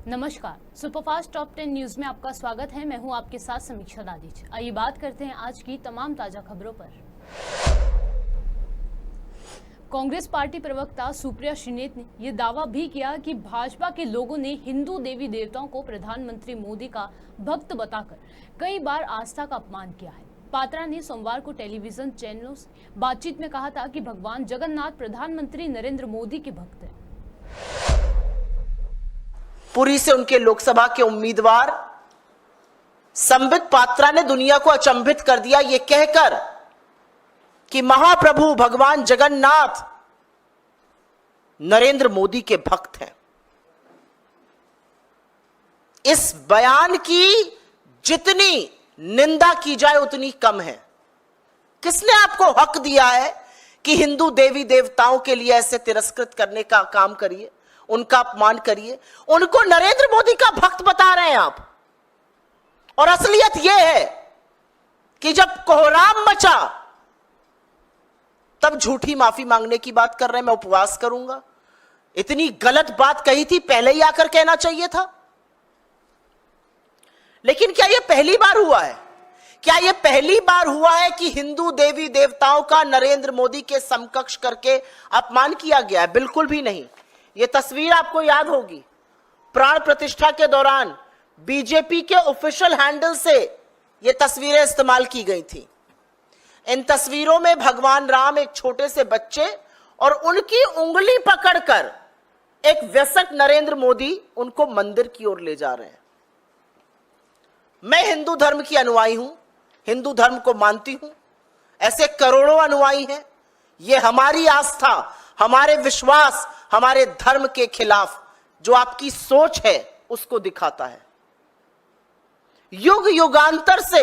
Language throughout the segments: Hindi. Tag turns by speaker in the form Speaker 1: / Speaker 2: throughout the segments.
Speaker 1: नमस्कार, सुपरफास्ट टॉप 10 न्यूज में आपका स्वागत है। मैं हूं आपके साथ समीक्षा दादिच। आइए बात करते हैं आज की तमाम ताजा खबरों पर। कांग्रेस पार्टी प्रवक्ता सुप्रिया श्रीनेत ने यह दावा भी किया कि भाजपा के लोगों ने हिंदू देवी देवताओं को प्रधानमंत्री मोदी का भक्त बताकर कई बार आस्था का अपमान किया है। पात्रा ने सोमवार को टेलीविजन चैनलों से बातचीत में कहा था कि भगवान जगन्नाथ प्रधानमंत्री नरेंद्र मोदी के भक्त हैं।
Speaker 2: पुरी से उनके लोकसभा के उम्मीदवार संबित पात्रा ने दुनिया को अचंभित कर दिया ये कहकर कि महाप्रभु भगवान जगन्नाथ नरेंद्र मोदी के भक्त हैं। इस बयान की जितनी निंदा की जाए उतनी कम है। किसने आपको हक दिया है कि हिंदू देवी देवताओं के लिए ऐसे तिरस्कृत करने का काम करिए, उनका अपमान करिए? उनको नरेंद्र मोदी का भक्त बता रहे हैं आप। और असलियत यह है कि जब कोहराम मचा तब झूठी माफी मांगने की बात कर रहे हैं। मैं उपवास करूंगा। इतनी गलत बात कही थी, पहले ही आकर कहना चाहिए था। लेकिन क्या यह पहली बार हुआ है? क्या यह पहली बार हुआ है कि हिंदू देवी देवताओं का नरेंद्र मोदी के समकक्ष करके अपमान किया गया है? बिल्कुल भी नहीं। यह तस्वीर आपको याद होगी, प्राण प्रतिष्ठा के दौरान बीजेपी के ऑफिशियल हैंडल से यह तस्वीरें इस्तेमाल की गई थी। इन तस्वीरों में भगवान राम एक छोटे से बच्चे और उनकी उंगली पकड़कर एक वयस्क नरेंद्र मोदी उनको मंदिर की ओर ले जा रहे हैं। मैं हिंदू धर्म की अनुयायी हूं, हिंदू धर्म को मानती हूं। ऐसे करोड़ों अनुयायी हैं। यह हमारी आस्था, हमारे विश्वास, हमारे धर्म के खिलाफ जो आपकी सोच है उसको दिखाता है। युग युगांतर से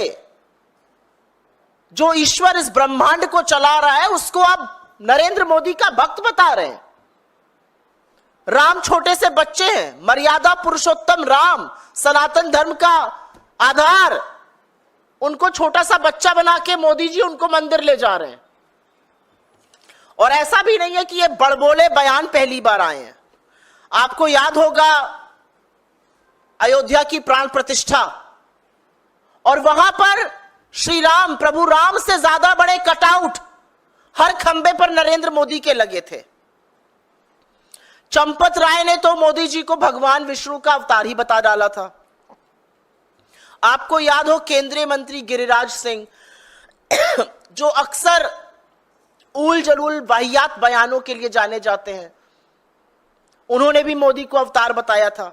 Speaker 2: जो ईश्वर इस ब्रह्मांड को चला रहा है उसको आप नरेंद्र मोदी का भक्त बता रहे हैं। राम छोटे से बच्चे हैं, मर्यादा पुरुषोत्तम राम सनातन धर्म का आधार, उनको छोटा सा बच्चा बना के मोदी जी उनको मंदिर ले जा रहे हैं। और ऐसा भी नहीं है कि ये बड़बोले बयान पहली बार आए हैं। आपको याद होगा अयोध्या की प्राण प्रतिष्ठा, और वहां पर श्री राम, प्रभु राम से ज्यादा बड़े कटआउट हर खंबे पर नरेंद्र मोदी के लगे थे। चंपत राय ने तो मोदी जी को भगवान विष्णु का अवतार ही बता डाला था। आपको याद हो केंद्रीय मंत्री गिरिराज सिंह जो अक्सर उल जलूल वाहियात बयानों के लिए जाने जाते हैं, उन्होंने भी मोदी को अवतार बताया था।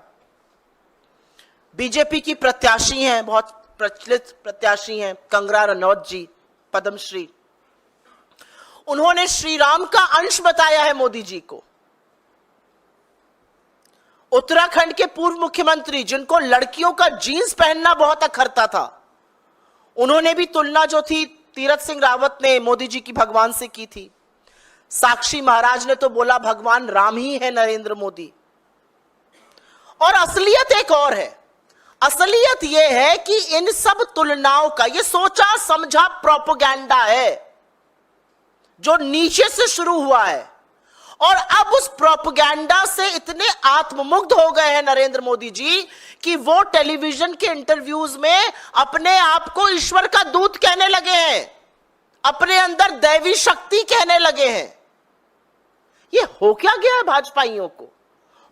Speaker 2: बीजेपी की प्रत्याशी हैं, बहुत प्रचलित प्रत्याशी हैं कंगना रनौत जी, पद्मश्री, उन्होंने श्री राम का अंश बताया है मोदी जी को। उत्तराखंड के पूर्व मुख्यमंत्री जिनको लड़कियों का जीन्स पहनना बहुत अखरता था, उन्होंने भी तुलना जो थी तीरथ सिंह रावत ने मोदी जी की भगवान से की थी। साक्षी महाराज ने तो बोला भगवान राम ही है नरेंद्र मोदी। और असलियत एक और है। असलियत यह है कि इन सब तुलनाओं का यह सोचा समझा प्रोपेगेंडा है जो नीचे से शुरू हुआ है, और अब उस प्रोपेगेंडा से इतने आत्ममुग्ध हो गए हैं नरेंद्र मोदी जी कि वो टेलीविजन के इंटरव्यूज में अपने आप को ईश्वर का दूत कहने लगे हैं, अपने अंदर दैवी शक्ति कहने लगे हैं। ये हो क्या गया है भाजपाइयों को?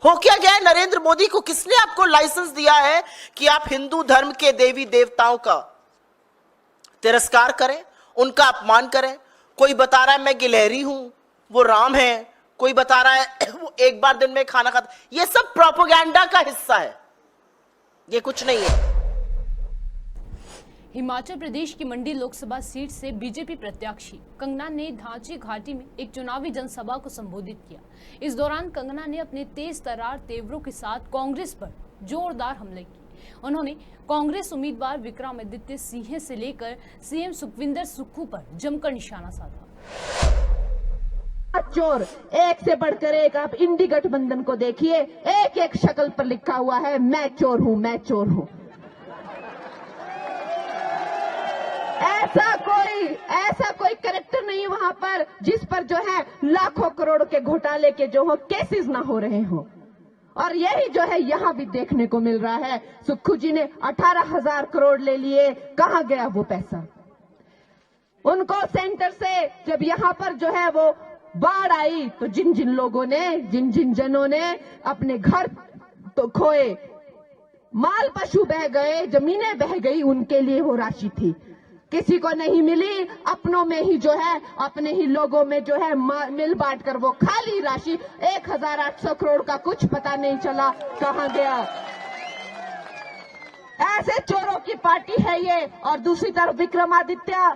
Speaker 2: हो क्या गया है नरेंद्र मोदी को? किसने आपको लाइसेंस दिया है कि आप हिंदू धर्म के देवी देवताओं का तिरस्कार करें, उनका अपमान करें? कोई बता रहा है मैं गिलहरी हूं, वो राम है। कोई बता रहा है वो एक बार दिन में खाना खाता। ये सब प्रोपेगेंडा का हिस्सा है, ये कुछ नहीं है।
Speaker 1: हिमाचल प्रदेश की मंडी लोकसभा सीट से बीजेपी प्रत्याशी कंगना ने धांची घाटी में एक चुनावी जनसभा को संबोधित किया। इस दौरान कंगना ने अपने तेज तर्रार तेवरों के साथ कांग्रेस पर जोरदार हमले किए। उन्होंने कांग्रेस उम्मीदवार विक्रमादित्य सिंह से लेकर सीएम सुखविंदर सुक्खू पर जमकर निशाना साधा।
Speaker 3: चोर एक से बढ़कर एक, आप इंडी गठबंधन को देखिए, एक एक शक्ल पर लिखा हुआ है मैं चोर हूं, मैं चोर हूं। ऐसा कोई कैरेक्टर नहीं वहां पर जिस पर जो है लाखों करोड़ के घोटाले के जो हो केसेस ना हो रहे हो। और यही जो है यहाँ भी देखने को मिल रहा है। सुक्खू जी ने 18,000 करोड़ ले लिए, कहां गया वो पैसा? उनको सेंटर से जब यहाँ पर जो है वो बाढ़ आई तो जिन जिन लोगों ने, जिन जिन जनों ने अपने घर तो खोए, माल पशु बह गए, जमीनें बह गई, उनके लिए वो राशि थी। किसी को नहीं मिली, अपनों में ही जो है, अपने ही लोगों में जो है मिल बांट कर वो खाली राशि 1,800 करोड़ का कुछ पता नहीं चला कहां गया। ऐसे चोरों की पार्टी है ये। और दूसरी तरफ विक्रमादित्य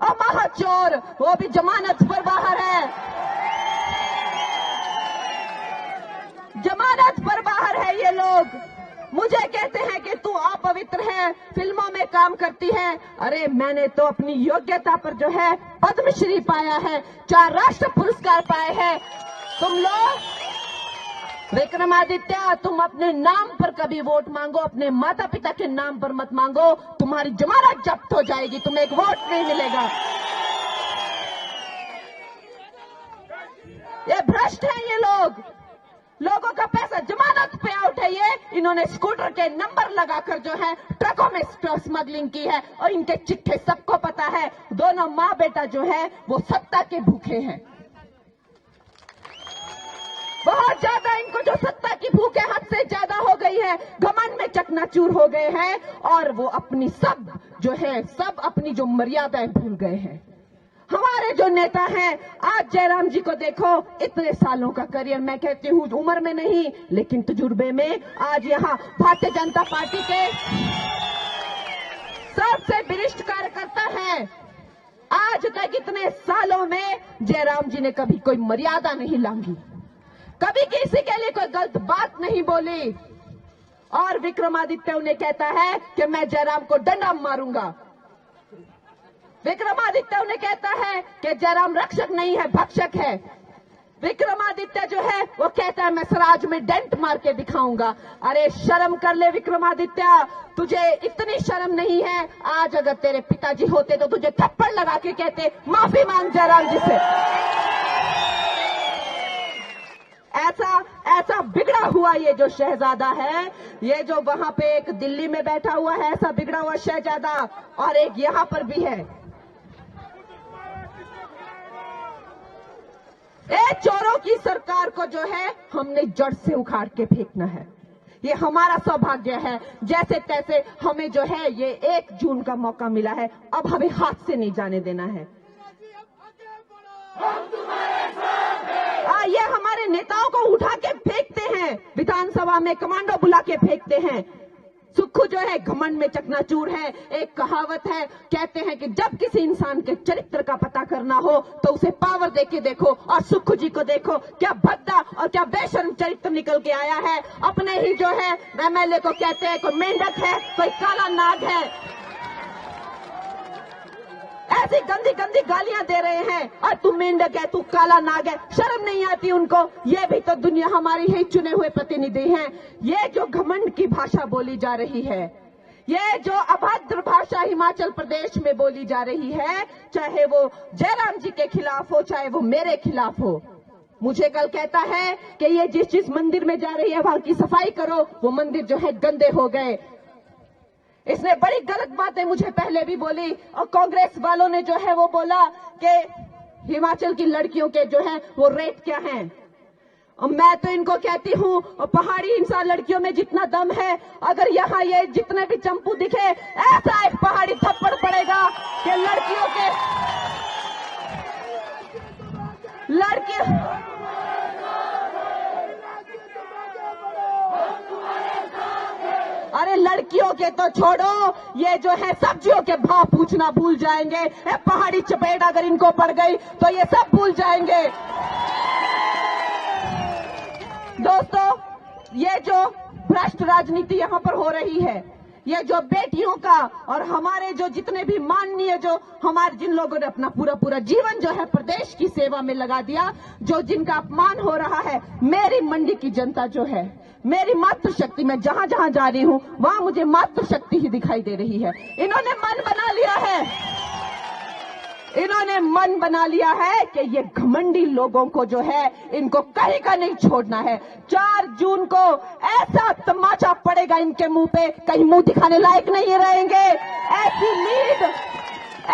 Speaker 3: महाचोर, वो भी जमानत पर बाहर है, जमानत पर बाहर है ये लोग। मुझे कहते हैं कि तू अपवित्र है, फिल्मों में काम करती है। अरे मैंने तो अपनी योग्यता पर जो है पद्मश्री पाया है, 4 राष्ट्र पुरस्कार पाए हैं। तुम लोग विक्रमादित्य, तुम अपने नाम पर कभी वोट मांगो, अपने माता पिता के नाम पर मत मांगो, तुम्हारी जमानत जब्त हो जाएगी, तुम्हें एक वोट नहीं मिलेगा। ये भ्रष्ट है ये लोग, लोगों का पैसा जमानत पे आउट है ये। इन्होंने स्कूटर के नंबर लगाकर जो है ट्रकों में स्मगलिंग की है और इनके चिट्ठे सबको पता है। दोनों माँ बेटा जो है वो सत्ता के भूखे हैं, बहुत ज्यादा इनको जो सत्ता की भूख है हद से ज्यादा हो गई है, घमंड में चकनाचूर हो गए हैं और वो अपनी सब जो है, सब अपनी जो मर्यादाएं भूल गए हैं। हमारे जो नेता हैं, आज जयराम जी को देखो, इतने सालों का करियर, मैं कहती हूँ उम्र में नहीं लेकिन तजुर्बे में, आज यहाँ भारतीय जनता पार्टी के सबसे वरिष्ठ कार्यकर्ता हैं। आज तक इतने सालों में जयराम जी ने कभी कोई मर्यादा नहीं लांघी, कभी किसी के लिए कोई गलत बात नहीं बोली। और विक्रमादित्य उन्हें कहता है कि मैं जयराम को डंडा मारूंगा। विक्रमादित्य उन्हें कहता है कि जयराम रक्षक नहीं है, भक्षक है। विक्रमादित्य जो है वो कहता है मैं स्वराज में डेंट मार के दिखाऊंगा। अरे शर्म कर ले विक्रमादित्य, तुझे इतनी शर्म नहीं है। आज अगर तेरे पिताजी होते तो तुझे थप्पड़ लगा के कहते माफी मांग जयराम जी से। ऐसा बिगड़ा हुआ ये जो शहजादा है, ये जो वहां पे एक दिल्ली में बैठा हुआ है, ऐसा बिगड़ा हुआ शहजादा, और एक यहां पर भी है। चोरों की सरकार को जो है हमने जड़ से उखाड़ के फेंकना है। ये हमारा सौभाग्य है, जैसे तैसे हमें जो है ये 1 जून का मौका मिला है, अब हमें हाथ से नहीं जाने देना है। ये हमारे नेताओं को उठा के फेंकते हैं, विधानसभा में कमांडो बुला के फेंकते हैं। सुक्खू जो है घमंड में चकनाचूर है। एक कहावत है, कहते हैं कि जब किसी इंसान के चरित्र का पता करना हो तो उसे पावर देके देखो, और सुक्खू जी को देखो, क्या भद्दा और क्या बेशर्म चरित्र निकल के आया है। अपने ही जो है एमएलए को कहते हैं कोई मेंढक है, कोई काला नाग है, ऐसी गंदी गंदी गालियां दे रहे हैं। और तू मेंढक है, तू काला नाग है, शर्म नहीं आती उनको। ये भी तो दुनिया हमारी ही चुने हुए प्रतिनिधि हैं। ये जो घमंड की भाषा बोली जा रही है, ये जो अभद्र भाषा हिमाचल प्रदेश में बोली जा रही है, चाहे वो जयराम जी के खिलाफ हो, चाहे वो मेरे खिलाफ हो। मुझे कल कहता है कि ये जिस मंदिर में जा रही है वहां की सफाई करो, वो मंदिर जो है गंदे हो गए। इसने बड़ी गलत बातें मुझे पहले भी बोली, और कांग्रेस वालों ने जो है वो बोला कि हिमाचल की लड़कियों के जो है वो रेट क्या हैं। और मैं तो इनको कहती हूँ, पहाड़ी इंसान लड़कियों में जितना दम है, अगर यहाँ ये जितने भी चंपू दिखे, ऐसा एक पहाड़ी थप्पड़ पड़ेगा कि लड़कियों के अरे लड़कियों के तो छोड़ो, ये जो है सब्जियों के भाव पूछना भूल जाएंगे। पहाड़ी चपेट अगर इनको पड़ गई तो ये सब भूल जाएंगे। दोस्तों, ये जो भ्रष्ट राजनीति यहाँ पर हो रही है, ये जो बेटियों का और हमारे जो जितने भी माननीय, जो हमारे जिन लोगों ने अपना पूरा जीवन जो है प्रदेश की सेवा में लगा दिया, जो जिनका अपमान हो रहा है, मेरी मंडी की जनता जो है, मेरी मातृशक्ति, मैं जहां जहां जा रही हूं वहां मुझे मातृशक्ति ही दिखाई दे रही है। इन्होंने मन बना लिया है, इन्होंने मन बना लिया है कि ये घमंडी लोगों को जो है इनको कहीं का नहीं छोड़ना है। 4 जून को ऐसा तमाचा पड़ेगा इनके मुंह पे, कहीं मुंह दिखाने लायक नहीं रहेंगे।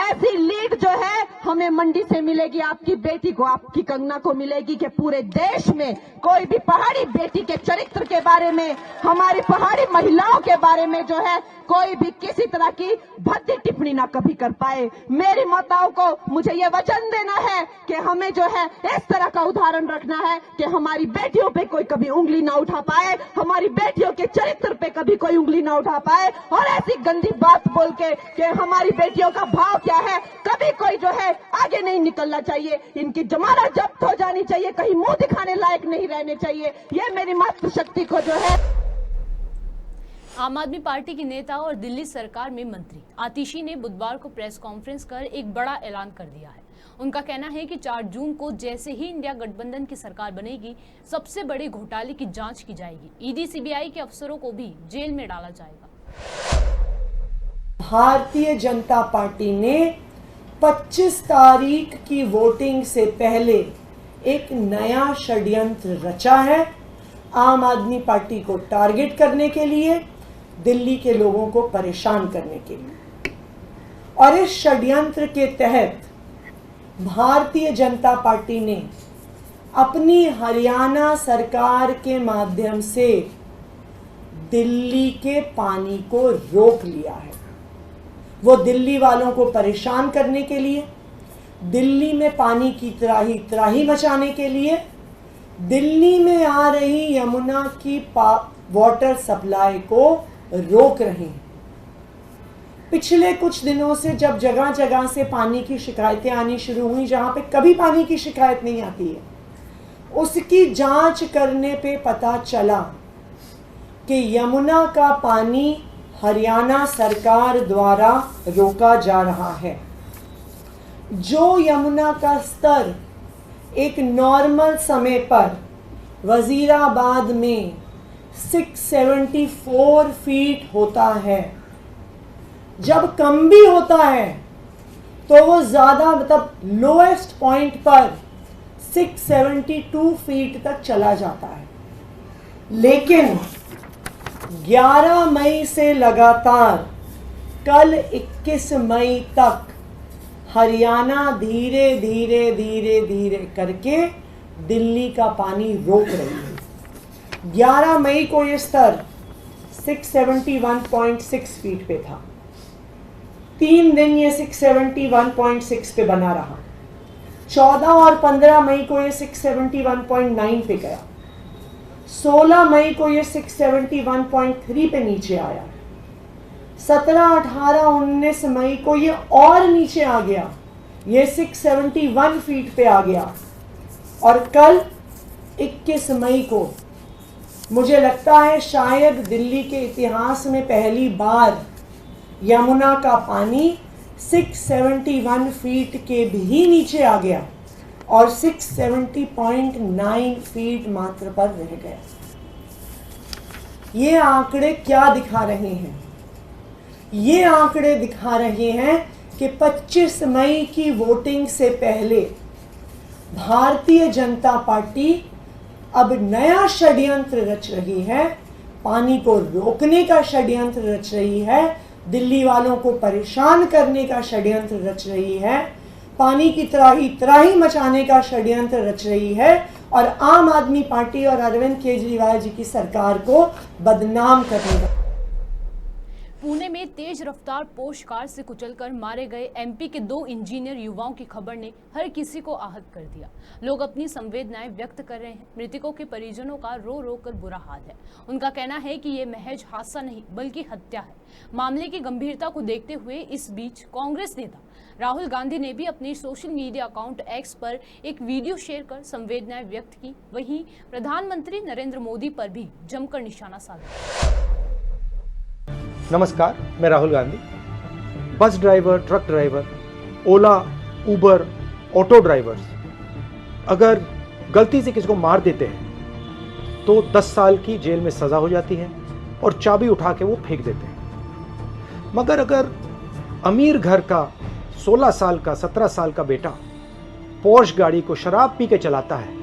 Speaker 3: ऐसी लीड जो है हमें मंडी से मिलेगी, आपकी बेटी को, आपकी कंगना को मिलेगी कि पूरे देश में कोई भी पहाड़ी बेटी के चरित्र के बारे में, हमारी पहाड़ी महिलाओं के बारे में जो है कोई भी किसी तरह की भद्दी टिप्पणी ना कभी कर पाए। मेरी माताओं को मुझे ये वचन देना है कि हमें जो है इस तरह का उदाहरण रखना है कि हमारी बेटियों पे कोई कभी उंगली ना उठा पाए, हमारी बेटियों के चरित्र पे कभी कोई उंगली ना उठा पाए, और ऐसी गंदी बात बोल के कि हमारी बेटियों का भाव क्या है कभी कोई जो है आगे नहीं निकलना चाहिए। इनकी जमानत जब्त हो जानी चाहिए, कहीं मुंह दिखाने लायक नहीं रहने चाहिए। ये मेरी मातृशक्ति को जो है।
Speaker 1: आम आदमी पार्टी की नेता और दिल्ली सरकार में मंत्री आतिशी ने बुधवार को प्रेस कॉन्फ्रेंस कर एक बड़ा ऐलान कर दिया है। उनका कहना है कि 4 जून को जैसे ही इंडिया गठबंधन की सरकार बनेगी, सबसे बड़े घोटाले की जांच की जाएगी। ईडी सीबीआई के अफसरों को भी जेल में डाला जाएगा।
Speaker 4: भारतीय जनता पार्टी ने 25 तारीख की वोटिंग से पहले एक नया षड्यंत्र रचा है, आम आदमी पार्टी को टारगेट करने के लिए, दिल्ली के लोगों को परेशान करने के लिए। और इस षड्यंत्र के तहत भारतीय जनता पार्टी ने अपनी हरियाणा सरकार के माध्यम से दिल्ली के पानी को रोक लिया है। वो दिल्ली वालों को परेशान करने के लिए, दिल्ली में पानी की त्राही मचाने के लिए, दिल्ली में आ रही यमुना की वाटर सप्लाई को रोक रहे हैं। पिछले कुछ दिनों से जब जगह जगह से पानी की शिकायतें आनी शुरू हुई, जहां पे कभी पानी की शिकायत नहीं आती है, उसकी जांच करने पे पता चला कि यमुना का पानी हरियाणा सरकार द्वारा रोका जा रहा है। जो यमुना का स्तर एक नॉर्मल समय पर वजीराबाद में 674 फीट होता है, जब कम भी होता है तो वो ज्यादा मतलब लोएस्ट पॉइंट पर 672 फीट तक चला जाता है। लेकिन 11 मई से लगातार कल 21 मई तक हरियाणा धीरे धीरे करके दिल्ली का पानी रोक रही है। 11 मई को ये स्तर 671.6 फीट पे था। 3 दिन ये 671.6 पे बना रहा। 14 और 15 मई को ये 671.9 पे गया। 16 मई को ये 671.3 पे नीचे आया। 17, 18, 19 मई को ये और नीचे आ गया, ये 671 फीट पे आ गया। और कल 21 मई को मुझे लगता है शायद दिल्ली के इतिहास में पहली बार यमुना का पानी 671 फीट के भी नीचे आ गया और 670.9 फीट मात्र पर रह गया। ये आंकड़े क्या दिखा रहे हैं? ये आंकड़े दिखा रहे हैं कि 25 मई की वोटिंग से पहले भारतीय जनता पार्टी अब नया षड्यंत्र रच रही है, पानी को रोकने का षड्यंत्र रच रही है, दिल्ली वालों को परेशान करने का षड्यंत्र रच रही है, पानी की त्राही मचाने का षड्यंत्र रच रही है और आम आदमी पार्टी और अरविंद केजरीवाल जी की सरकार को बदनाम करने का।
Speaker 1: पुणे में तेज रफ्तार पोर्श कार से कुचलकर मारे गए एमपी के 2 इंजीनियर युवाओं की खबर ने हर किसी को आहत कर दिया। लोग अपनी संवेदनाएं व्यक्त कर रहे हैं। मृतकों के परिजनों का रो रो कर बुरा हाल है। उनका कहना है कि ये महज हादसा नहीं बल्कि हत्या है। मामले की गंभीरता को देखते हुए इस बीच कांग्रेस नेता राहुल गांधी ने भी अपने सोशल मीडिया अकाउंट एक्स पर एक वीडियो शेयर कर संवेदनाएं व्यक्त की। वहीं प्रधानमंत्री नरेंद्र मोदी पर भी जमकर निशाना साधा।
Speaker 5: नमस्कार, मैं Rahul Gandhi. Bus driver, truck driver, Ola, Uber, auto drivers अगर गलती से किसी को मार देते हैं तो 10 साल की जेल में सज़ा हो जाती है और चाबी उठा के वो फेंक देते हैं। मगर अगर अमीर घर का 16 साल का 17 साल का बेटा पोर्श गाड़ी को शराब पी के चलाता है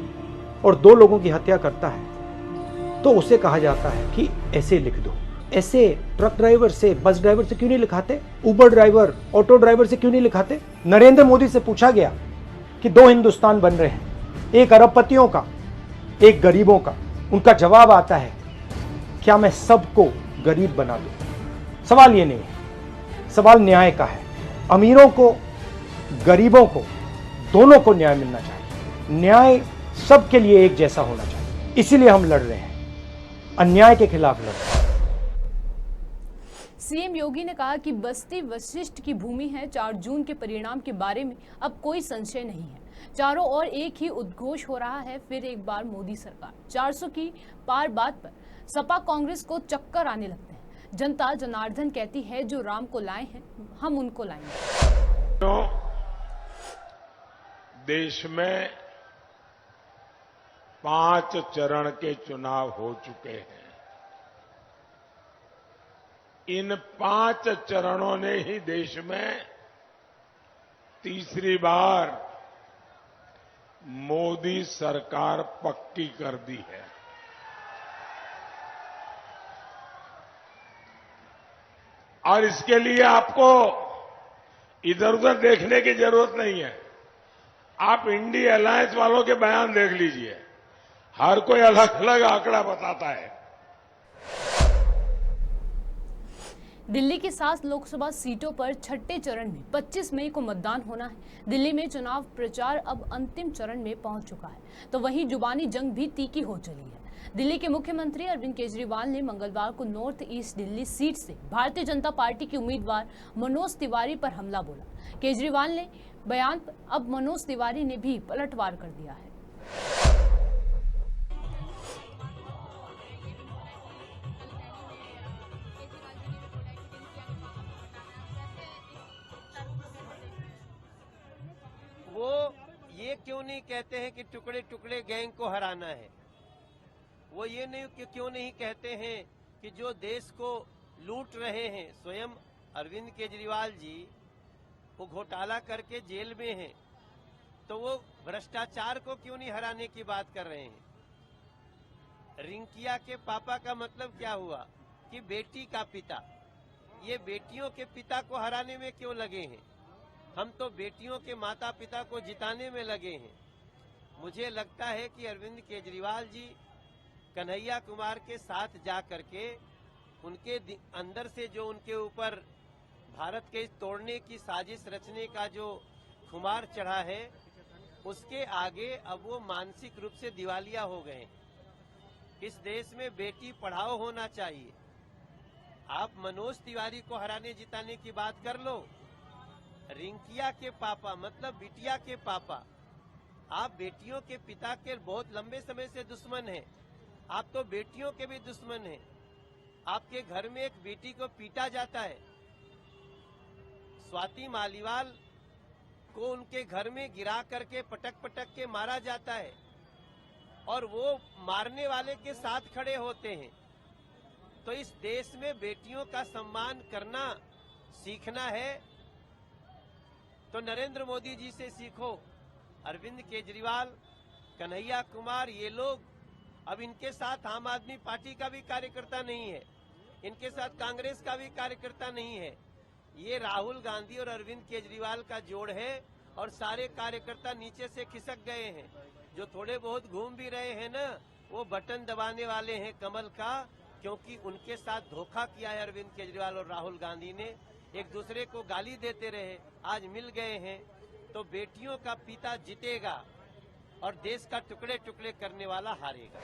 Speaker 5: और 2 लोगों की हत्या करता है, तो उसे कहा जाता है कि ऐसे लिख दो। ऐसे ट्रक ड्राइवर से, बस ड्राइवर से क्यों नहीं लिखाते? उबर ड्राइवर, ऑटो ड्राइवर से क्यों नहीं लिखाते? नरेंद्र मोदी से पूछा गया कि 2 हिंदुस्तान बन रहे हैं, एक अरबपतियों का, एक गरीबों का। उनका जवाब आता है, क्या मैं सबको गरीब बना दूं? सवाल ये नहीं है, सवाल न्याय का है। अमीरों को, गरीबों को, दोनों को न्याय मिलना चाहिए। न्याय सबके लिए एक जैसा होना चाहिए। इसीलिए हम लड़ रहे हैं, अन्याय के खिलाफ लड़ रहे हैं।
Speaker 1: सीएम योगी ने कहा कि बस्ती वशिष्ठ की भूमि है। 4 जून के परिणाम के बारे में अब कोई संशय नहीं है। चारों ओर एक ही उद्घोष हो रहा है, फिर एक बार मोदी सरकार। 400 की पार बात पर सपा कांग्रेस को चक्कर आने लगते हैं। जनता जनार्दन कहती है, जो राम को लाए हैं हम उनको लाएंगे।
Speaker 6: तो देश में 5 चरण के चुनाव हो चुके हैं। इन 5 चरणों ने ही देश में तीसरी बार मोदी सरकार पक्की कर दी है। और इसके लिए आपको इधर उधर देखने की जरूरत नहीं है। आप इंडिया अलायंस वालों के बयान देख लीजिए, हर कोई अलग अलग आंकड़ा बताता है।
Speaker 1: दिल्ली की 7 लोकसभा सीटों पर छठे चरण में 25 मई को मतदान होना है। दिल्ली में चुनाव प्रचार अब अंतिम चरण में पहुंच चुका है, तो वहीं जुबानी जंग भी तीखी हो चली है। दिल्ली के मुख्यमंत्री अरविंद केजरीवाल ने मंगलवार को नॉर्थ ईस्ट दिल्ली सीट से भारतीय जनता पार्टी के उम्मीदवार मनोज तिवारी पर हमला बोला। केजरीवाल ने बयान पर अब मनोज तिवारी ने भी पलटवार कर दिया है।
Speaker 7: वो ये क्यों नहीं कहते हैं कि टुकड़े टुकड़े गैंग को हराना है? वो ये नहीं क्यों नहीं कहते हैं कि जो देश को लूट रहे हैं, स्वयं अरविंद केजरीवाल जी वो घोटाला करके जेल में हैं, तो वो भ्रष्टाचार को क्यों नहीं हराने की बात कर रहे हैं? रिंकिया के पापा का मतलब क्या हुआ कि बेटी का पिता। ये बेटियों के पिता को हराने में क्यों लगे हैं? हम तो बेटियों के माता पिता को जिताने में लगे हैं। मुझे लगता है कि अरविंद केजरीवाल जी कन्हैया कुमार के साथ जा करके उनके अंदर से जो उनके ऊपर भारत के तोड़ने की साजिश रचने का जो खुमार चढ़ा है, उसके आगे अब वो मानसिक रूप से दिवालिया हो गए। इस देश में बेटी पढ़ाओ होना चाहिए। आप मनोज तिवारी को हराने जिताने की बात कर लो। रिंकिया के पापा मतलब बिटिया के पापा, आप बेटियों के पिता के बहुत लंबे समय से दुश्मन हैं। आप तो बेटियों के भी दुश्मन हैं। आपके घर में एक बेटी को पीटा जाता है। स्वाति मालीवाल को उनके घर में गिरा करके पटक पटक के मारा जाता है और वो मारने वाले के साथ खड़े होते हैं। तो इस देश में बेटियों का सम्मान करना सीखना है तो नरेंद्र मोदी जी से सीखो। अरविंद केजरीवाल, कन्हैया कुमार, ये लोग अब इनके साथ आम आदमी पार्टी का भी कार्यकर्ता नहीं है, इनके साथ कांग्रेस का भी कार्यकर्ता नहीं है। ये राहुल गांधी और अरविंद केजरीवाल का जोड़ है और सारे कार्यकर्ता नीचे से खिसक गए हैं। जो थोड़े बहुत घूम भी रहे हैं ना, वो बटन दबाने वाले हैं कमल का, क्योंकि उनके साथ धोखा किया है अरविंद केजरीवाल और राहुल गांधी ने। एक दूसरे को गाली देते रहे, आज मिल गए हैं। तो बेटियों का पिता जीतेगा और देश का टुकड़े टुकड़े करने वाला हारेगा।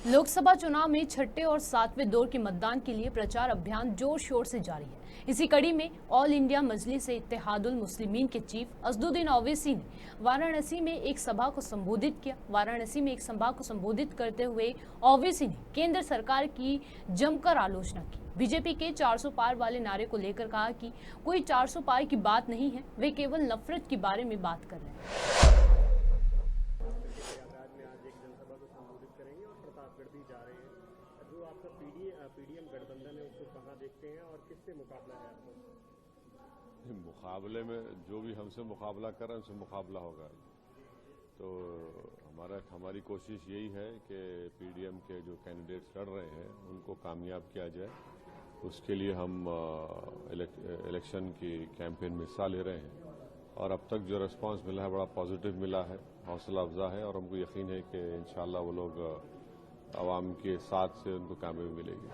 Speaker 1: लोकसभा चुनाव में छठे और 7वें दौर के मतदान के लिए प्रचार अभियान जोर शोर से जारी है। इसी कड़ी में ऑल इंडिया मजलिस इत्तेहादुल मुस्लिमीन के चीफ असदुद्दीन ओवैसी ने वाराणसी में एक सभा को संबोधित किया। वाराणसी में एक सभा को संबोधित करते हुए ओवैसी ने केंद्र सरकार की जमकर आलोचना की। बीजेपी के 400 पार वाले नारे को लेकर कहा कि कोई 400 पार की बात नहीं है, वे केवल नफरत के बारे में बात कर रहे हैं।
Speaker 8: पीडीएम गठबंधन है, उसको कहां देखते हैं और किससे मुकाबला है आपको? मुकाबले में जो भी हमसे मुकाबला कर रहे हैं उनसे मुकाबला होगा। तो हमारी कोशिश यही है कि पीडीएम के जो कैंडिडेट्स लड़ रहे हैं उनको कामयाब किया जाए। उसके लिए हम इलेक्शन की कैंपेन में हिस्सा ले रहे हैं और अब तक जो रिस्पांस मिला है बड़ा पॉजिटिव मिला है, हौसला अफजा है और हमको यकीन है कि इंशाल्लाह वो लोग आवाम के साथ से उनको कामयाबी मिलेगी।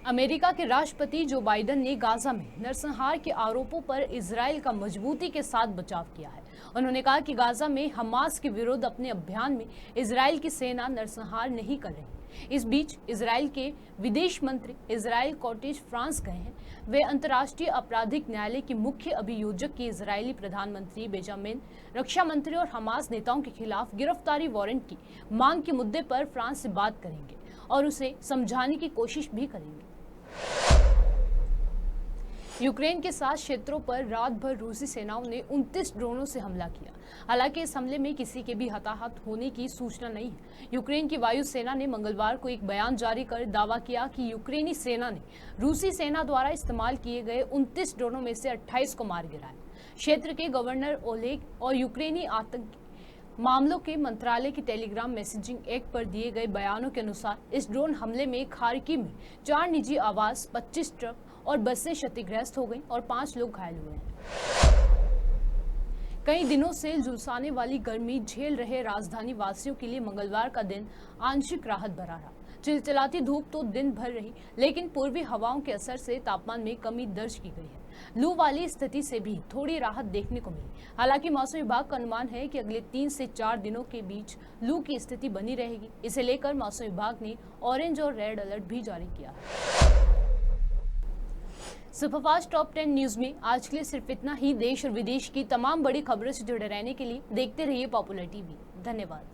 Speaker 1: अमेरिका के राष्ट्रपति जो बाइडेन ने गाजा में नरसंहार के आरोपों पर इजराइल का मजबूती के साथ बचाव किया है। उन्होंने कहा कि गाजा में हमास के विरुद्ध अपने अभियान में इजराइल की सेना नरसंहार नहीं कर रही। इस बीच इजराइल के विदेश मंत्री इजराइल कॉटेज फ्रांस गए हैं। वे अंतर्राष्ट्रीय आपराधिक न्यायालय के मुख्य अभियोजक की इजरायली प्रधानमंत्री बेंजामिन, रक्षा मंत्री और हमास नेताओं के खिलाफ गिरफ्तारी वारंट की मांग के मुद्दे पर फ्रांस से बात करेंगे और उसे समझाने की कोशिश भी करेंगे। यूक्रेन के 7 क्षेत्रों पर रात भर रूसी सेनाओं ने 29 ड्रोनों से हमला किया। हालांकि इस हमले में किसी के भी हताहत होने की सूचना नहीं है। यूक्रेन की वायुसेना ने मंगलवार को एक बयान जारी कर दावा किया कि यूक्रेनी सेना ने रूसी सेना द्वारा इस्तेमाल किए गए 29 ड्रोनों में से 28 को मार गिराया। क्षेत्र के गवर्नर ओलेग और यूक्रेनी आतंकी मामलों के मंत्रालय के टेलीग्राम मैसेजिंग ऐप पर दिए गए बयानों के अनुसार इस ड्रोन हमले में खार्किव में 4 निजी आवास, 25 ट्रक और बसें क्षतिग्रस्त हो गईं और 5 लोग घायल हुए हैं। कई दिनों से झुलसाने वाली गर्मी झेल रहे राजधानी वासियों के लिए मंगलवार का दिन आंशिक राहत भरा रहा। चिलचिलाती धूप तो दिन भर रही, लेकिन पूर्वी हवाओं के असर से तापमान में कमी दर्ज की गई है। लू वाली स्थिति से भी थोड़ी राहत देखने को मिली। हालांकि मौसम विभाग का अनुमान है कि अगले 3 से 4 दिनों के बीच लू की स्थिति बनी रहेगी। इसे लेकर मौसम विभाग ने ऑरेंज और रेड अलर्ट भी जारी किया है। सुपरफास्ट टॉप 10 न्यूज में आज के लिए सिर्फ इतना ही। देश और विदेश की तमाम बड़ी खबरों से जुड़े रहने के लिए देखते रहिए पॉपुलर टीवी। धन्यवाद।